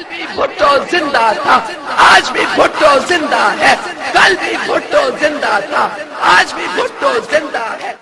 कल भी भुट्टो जिंदा था, आज भी भुट्टो जिंदा है। कल भी भुट्टो जिंदा था, आज भी भुट्टो जिंदा है।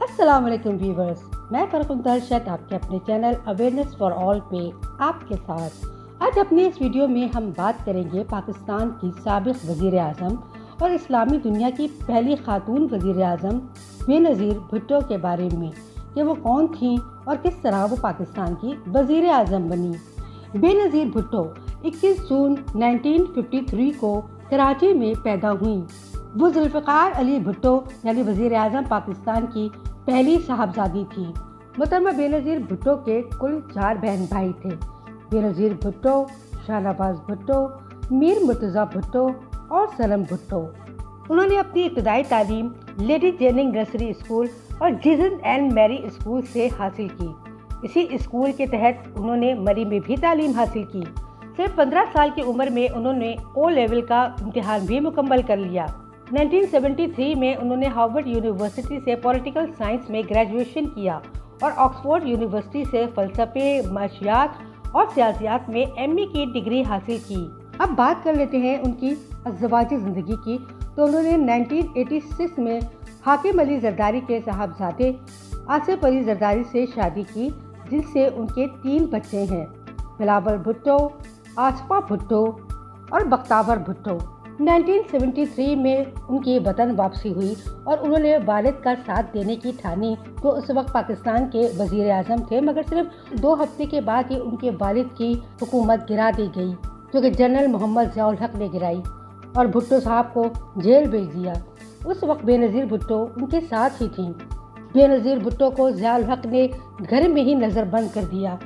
अस्सलाम वालेकुम व्यूवर्स, मैं फरखुन दर्शत आपके अपने चैनल अवेयरनेस फॉर ऑल पे आपके साथ। आज अपने इस वीडियो में हम बात करेंगे पाकिस्तान की साबिक वज़ीर आज़म और इस्लामी दुनिया की पहली खातून वज़ीर आज़म बेनज़ीर भुट्टो के बारे में कि वो कौन थीं और किस तरह वो पाकिस्तान की वज़ीर आज़म बनी। बेनज़ीर भुट्टो 21 जून 1953 को कराची में पैदा हुई। वो जुल्फ़िकार अली भुट्टो यानी वज़ीर आज़म पाकिस्तान की पहली साहबजादी थी। मोहतरमा बेनज़ीर भुट्टो के कुल 4 बहन भाई थे। बेनज़ीर भुट्टो, शाहनवाज भुट्टो, मीर मुर्तज़ा भुट्टो और सनम भुट्टो। उन्होंने अपनी इब्तदाई तालीम लेडी जेनिंग नर्सरी स्कूल और जीसस एंड मैरी स्कूल से हासिल की। इसी स्कूल के तहत उन्होंने मरी में भी तालीम हासिल की। सिर्फ 15 साल की उम्र में उन्होंने ओ लेवल का इम्तिहान भी मुकम्मल कर लिया। 1973 में उन्होंने हार्वर्ड यूनिवर्सिटी से पॉलिटिकल साइंस में ग्रेजुएशन किया और ऑक्सफोर्ड यूनिवर्सिटी से फ़लसफ़े, माशियात और सियासियात में एमए की डिग्री हासिल की। अब बात कर लेते हैं उनकी अज़वाजी ज़िंदगी की। तो उन्होंने 1986 में हाकिम अली जरदारी के साहबजादे आसिफ अली जरदारी से शादी की, जिनसे उनके 3 बच्चे हैं, बिलावल भुट्टो, आसफा भुट्टो और बख्तावर भुट्टो। 1973 में उनकी वतन वापसी हुई और उन्होंने वालिद का साथ देने की ठानी, जो उस वक्त पाकिस्तान के वज़ीर आज़म थे। मगर सिर्फ 2 हफ्ते के बाद ही उनके वालिद की हुकूमत गिरा दी गई, जो कि जनरल मोहम्मद ज़ियाउल हक ने गिराई और भुट्टो साहब को जेल भेज दिया। उस वक्त बेनज़ीर भुट्टो उनके साथ ही थी। बेनज़ीर भुट्टो को ज़ियाउल हक ने घर में ही नज़रबंद कर दिया।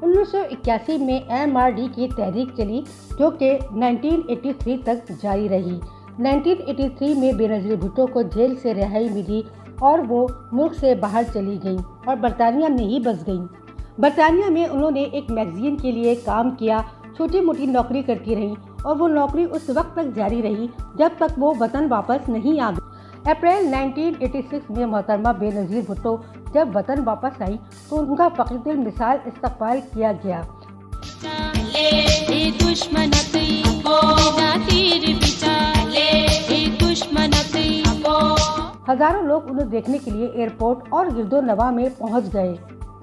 1981 में MRD की तहरीक चली, जो कि 1983 तक जारी रही। 1983 में बेनज़ीर भुट्टो को जेल से रिहाई मिली और वो मुल्क से बाहर चली गईं और बरतानिया में ही बस गईं। बरतानिया में उन्होंने एक मैगज़ीन के लिए काम किया, छोटी मोटी नौकरी करती रहीं और वो नौकरी उस वक्त तक जारी रही जब तक वो वतन वापस नहीं आ गई। अप्रैल 1986 में मोहतरमा बेनज़ीर भुट्टो जब वतन वापस आई तो उनका फ़कीर मिसाल इस्तकबाल किया गया। हजारों लोग उन्हें देखने के लिए एयरपोर्ट और गिरदोनवा में पहुंच गए।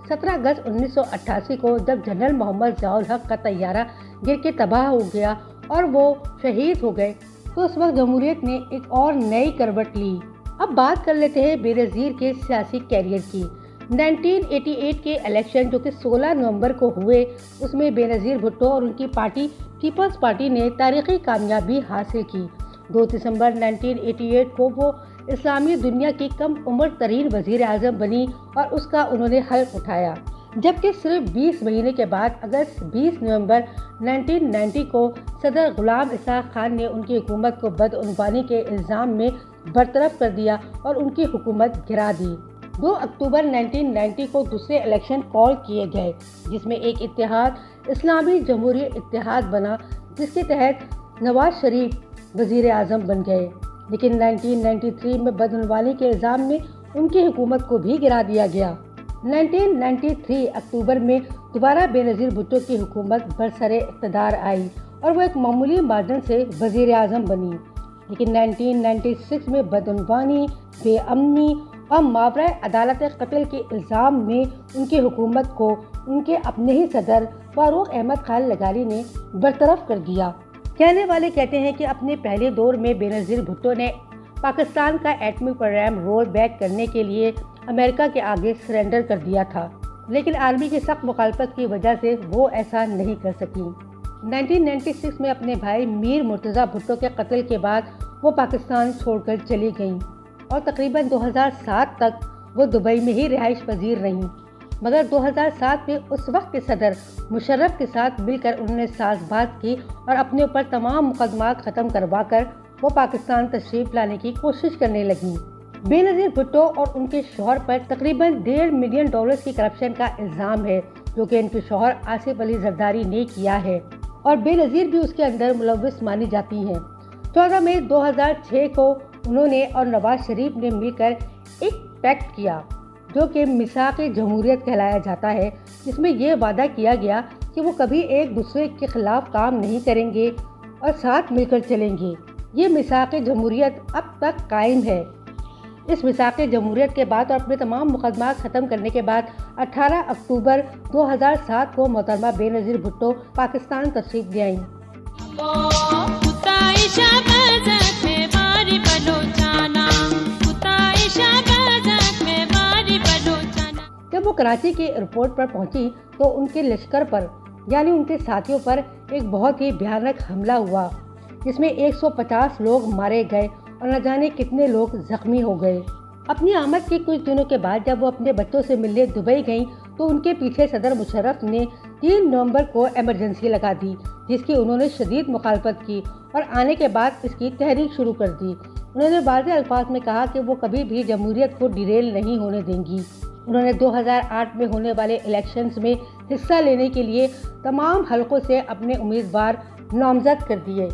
17 अगस्त 1988 को जब जनरल मोहम्मद ज़ियाउल हक का तैयारा गिर के तबाह हो गया और वो शहीद हो गए, तो उस वक्त जमहूरियत ने एक और नई करवट ली। अब बात कर लेते हैं बेनज़ीर के सियासी कैरियर की। 1988 के इलेक्शन जो कि 16 नवंबर को हुए, उसमें बेनज़ीर भुट्टो और उनकी पार्टी पीपल्स पार्टी ने तारीखी कामयाबी हासिल की। 2 दिसंबर 1988 को वो इस्लामी दुनिया की कम उम्र तरीन वज़ीर आज़म बनी और उसका उन्होंने हल्फ उठाया। जबकि सिर्फ 20 महीने के बाद अगस्त 20 नवंबर 1990 को सदर गुलाम इसाक खान ने उनकी हुकूमत को बदअनवानी के इल्ज़ाम में बरतरफ कर दिया और उनकी हुकूमत गिरा दी। 2 अक्टूबर 1990 को दूसरे इलेक्शन कॉल किए गए, जिसमें एक इत्तेहाद इस्लामी जमहूरी इत्तेहाद बना, जिसके तहत नवाज शरीफ वज़ीर आज़म बन गए। लेकिन 1993 में बदअनवानी के इल्ज़ाम में उनकी हुकूमत को भी गिरा दिया गया। 1993 अक्टूबर में दोबारा बेनज़ीर भुट्टो की हुकूमत बरसरे इक़्तिदार आई और वो एक मामूली मार्जिन से वज़ीर आज़म बनी। लेकिन 1996 में बदअनवानी, बेअमनी और मावरा अदालत कत्ल के इल्ज़ाम में उनकी हुकूमत को उनके अपने ही सदर फारूक अहमद खान लगारी ने बरतरफ कर दिया। कहने वाले कहते हैं कि अपने पहले दौर में बेनज़ीर भुट्टो ने पाकिस्तान का एटमी प्रोग्राम रोल बैक करने के लिए अमेरिका के आगे सरेंडर कर दिया था, लेकिन आर्मी की सख्त मुखालफत की वजह से वो ऐसा नहीं कर सकी। 1996 में अपने भाई मीर मुर्तज़ा भुट्टो के कत्ल के बाद वो पाकिस्तान छोड़कर चली गईं और तकरीबन 2007 तक वो दुबई में ही रिहाइश पजीर रहीं। मगर 2007 में उस वक्त के सदर मुशर्रफ के साथ मिलकर उन्होंने साज़बाज़ की और अपने ऊपर तमाम मुकदमात ख़त्म करवा कर वो पाकिस्तान तशरीफ़ लाने की कोशिश करने लगी। बेनज़ीर भुट्टो और उनके शौहर पर तकरीबन $1.5 मिलियन की करप्शन का इल्ज़ाम है, जो कि इनके शौहर आसिफ अली जरदारी ने किया है। और बेनज़ीर भी उसके अंदर मुलव्विस मानी जाती हैं। 14 मई 2006 को उन्होंने और नवाज शरीफ ने मिलकर एक पैक्ट किया जो कि मिसाक़ जमहूरियत कहलाया जाता है, जिसमें यह वादा किया गया कि वो कभी एक दूसरे के खिलाफ काम नहीं करेंगे और साथ मिलकर चलेंगे। ये मिसाक़ जमहूरियत अब तक कायम है। इस मिसाक़ जमहूरियत के बाद और अपने तमाम मुकदमा ख़त्म करने के बाद 18 अक्टूबर 2007 को मोहतरमा बेनज़ीर भुट्टो पाकिस्तान तशरीफ़ ले आईं। जब वो कराची के एयरपोर्ट पर पहुंची तो उनके लश्कर पर यानी उनके साथियों पर एक बहुत ही भयानक हमला हुआ, जिसमें 150 लोग मारे गए और न जाने कितने लोग जख्मी हो गए। अपनी आमद के कुछ दिनों के बाद जब वो अपने बच्चों से मिलने दुबई गईं तो उनके पीछे सदर मुशर्रफ ने 3 नवंबर को इमरजेंसी लगा दी, जिसकी उन्होंने शदीद मुखालफत की और आने के बाद इसकी तहरीक शुरू कर दी। उन्होंने वाज़ेह अल्फाज में कहा कि वो कभी भी जमहूरियत को डिरेल नहीं होने देंगी। उन्होंने 2008 में होने वाले इलेक्शंस में हिस्सा लेने के लिए तमाम हलकों से अपने उम्मीदवार नामजद कर दिए।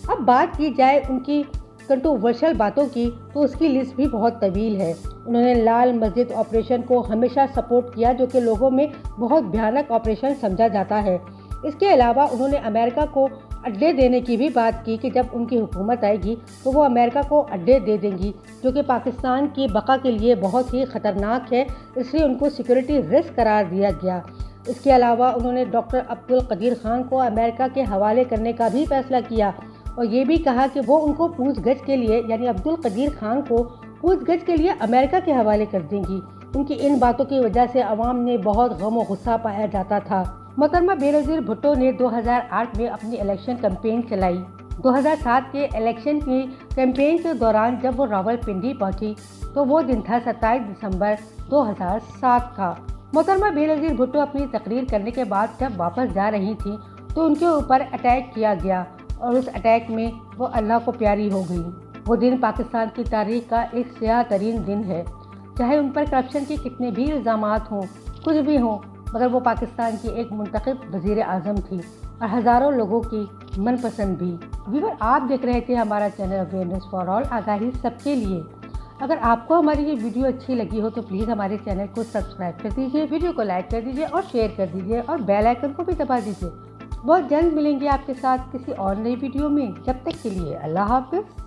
अब बात की जाए उनकी कंट्रोवर्शियल बातों की तो उसकी लिस्ट भी बहुत तवील है। उन्होंने लाल मस्जिद ऑपरेशन को हमेशा सपोर्ट किया, जो कि लोगों में बहुत भयानक ऑपरेशन समझा जाता है। इसके अलावा उन्होंने अमेरिका को अड्डे देने की भी बात की कि जब उनकी हुकूमत आएगी तो वो अमेरिका को अड्डे दे देंगी, जो कि पाकिस्तान की बका के लिए बहुत ही ख़तरनाक है, इसलिए उनको सिक्योरिटी रिस्क करार दिया गया। इसके अलावा उन्होंने डॉक्टर अब्दुल कदीर खान को अमेरिका के हवाले करने का भी फैसला किया और ये भी कहा कि वो उनको पूछगछ के लिए यानी अब्दुल कदीर खान को पूछगछ के लिए अमेरिका के हवाले कर देंगी। उनकी इन बातों की वजह से अवाम ने बहुत गम और गुस्सा पाया जाता था। मोहतरमा बेनज़ीर भुट्टो ने 2008 में अपनी इलेक्शन कैंपेन चलाई। 2007 के इलेक्शन की कैंपेन के दौरान जब वो रावलपिंडी पहुंची तो वो दिन था 27 दिसंबर 2007 का। मोहतरमा बेनज़ीर भुट्टो अपनी तकरीर करने के बाद जब वापस जा रही थी तो उनके ऊपर अटैक किया गया और उस अटैक में वो अल्लाह को प्यारी हो गई। वो दिन पाकिस्तान की तारीख का एक स्याह तरीन दिन है। चाहे उन पर करप्शन के कितने भी इल्ज़ामात हों, कुछ भी हों, मगर वो पाकिस्तान की एक मुंतखब वज़ीर आज़म थी और हज़ारों लोगों की मनपसंद भी। व्यूअर, आप देख रहे थे हमारा चैनल अवेयरनेस फॉर ऑल, आगाही सबके लिए। अगर आपको हमारी ये वीडियो अच्छी लगी हो तो प्लीज़ हमारे चैनल को सब्सक्राइब कर दीजिए, वीडियो को लाइक कर दीजिए और शेयर कर दीजिए और बेल आइकन को भी दबा दीजिए। बहुत जल्द मिलेंगे आपके साथ किसी और नई वीडियो में। जब तक के लिए अल्लाह हाफ़िज़।